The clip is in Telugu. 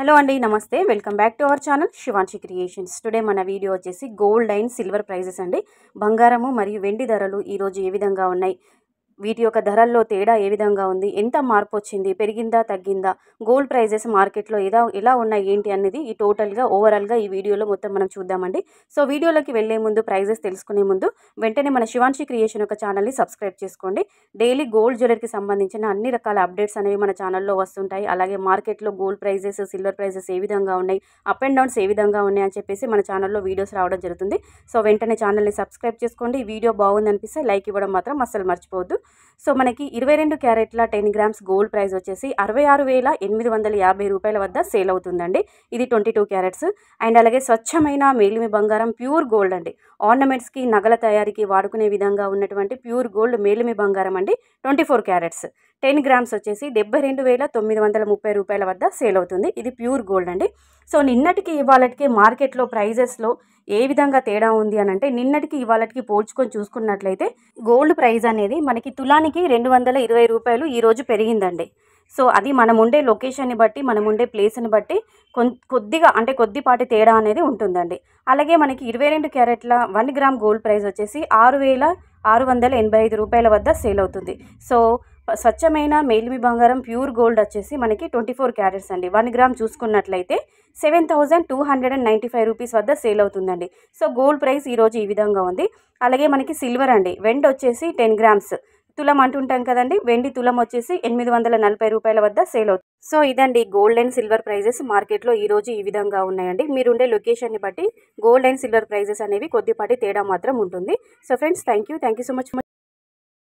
హలో అండి, నమస్తే. Welcome back to our channel Shivanshi creations. Today మన వీడియో వచ్చేసి గోల్డ్ అండ్ సిల్వర్ ప్రైజెస్ అండి. బంగారము మరియు వెండి ధరలు ఈరోజు ఏ విధంగా ఉన్నాయి, వీటి యొక్క ధరల్లో తేడా ఏ విధంగా ఉంది, ఎంత మార్పు వచ్చింది, పెరిగిందా తగ్గిందా, గోల్డ్ ప్రైజెస్ మార్కెట్లో ఎలా ఉన్నాయి ఏంటి అనేది ఈ టోటల్గా ఓవరాల్గా ఈ వీడియోలో మొత్తం మనం చూద్దామండి. సో వీడియోలోకి వెళ్ళే ముందు, ప్రైజెస్ తెలుసుకునే ముందు వెంటనే మన శివాన్షి క్రియేషన్ యొక్క ఛానల్ని సబ్స్క్రైబ్ చేసుకోండి. డైలీ గోల్డ్ జ్యువెలరీకి సంబంధించిన అన్ని రకాల అప్డేట్స్ అనేవి మన ఛానల్లో వస్తుంటాయి. అలాగే మార్కెట్లో గోల్డ్ ప్రైజెస్, సిల్వర్ ప్రైజెస్ ఏ విధంగా ఉన్నాయి, అప్ అండ్ డౌన్స్ ఏ విధంగా ఉన్నాయి అని చెప్పేసి మన ఛానల్లో వీడియోస్ రావడం జరుగుతుంది. సో వెంటనే ఛానల్ని సబ్స్క్రైబ్ చేసుకోండి. ఈ వీడియో బాగుందనిపిస్తే లైక్ ఇవ్వడం మాత్రం అస్సలు మర్చిపోవద్దు. సో మనకి 22 క్యారెట్ల 10 గ్రామ్స్ గోల్డ్ ప్రైస్ వచ్చేసి 66,850 రూపాయల వద్ద సేల్ అవుతుందండి. ఇది 22 క్యారెట్స్. అండ్ అలాగే స్వచ్ఛమైన మేలిమి బంగారం ప్యూర్ గోల్డ్ అండి. ఆర్నమెంట్స్కి, నగల తయారీకి వాడుకునే విధంగా ఉన్నటువంటి ప్యూర్ గోల్డ్ మేలిమి బంగారం అండి. 24 క్యారెట్స్ 10 గ్రామ్స్ వచ్చేసి 72,930 రూపాయల వద్ద సేల్ అవుతుంది. ఇది ప్యూర్ గోల్డ్ అండి. సో నిన్నటికి ఇవాళకి మార్కెట్లో ప్రైజెస్లో ఏ విధంగా తేడా ఉంది అని అంటే, నిన్నటికి ఇవాళకి పోల్చుకొని చూసుకున్నట్లయితే గోల్డ్ ప్రైస్ అనేది మనకి తులానికి 220 రూపాయలు ఈరోజు పెరిగిందండి. సో అది మనం ఉండే లొకేషన్ని బట్టి, మనం ఉండే ప్లేస్ని బట్టి కొద్దిపాటి తేడా అనేది ఉంటుందండి. అలాగే మనకి 22 క్యారెట్ల 1 గ్రామ్ గోల్డ్ ప్రైస్ వచ్చేసి 6,685 రూపాయల వద్ద సేల్ అవుతుంది. సో స్వచ్ఛమైన మేలిమి బంగారం ప్యూర్ గోల్డ్ వచ్చేసి మనకి 24 క్యారెట్స్ అండి. 1 గ్రామ్ చూసుకున్నట్లయితే 7,295 రూపీస్ వద్ద సేల్ అవుతుందండి. సో గోల్డ్ ప్రైస్ ఈరోజు ఈ విధంగా ఉంది. అలాగే మనకి సిల్వర్ అండి. వెండి వచ్చేసి 10 గ్రామ్స్ తులం అంటుంటాం కదండి. వెండి తులం వచ్చేసి 840 రూపాయల వద్ద సేల్ అవుతుంది. సో ఇదండి గోల్డ్ అండ్ సిల్వర్ ప్రైజెస్ మార్కెట్లో ఈరోజు ఈ విధంగా ఉన్నాయండి. మీరుండే లొకేషన్ని బట్టి గోల్డ్ అండ్ సిల్వర్ ప్రైజెస్ అనేవి కొద్దిపాటి తేడా మాత్రం ఉంటుంది. So friends, thank you so much.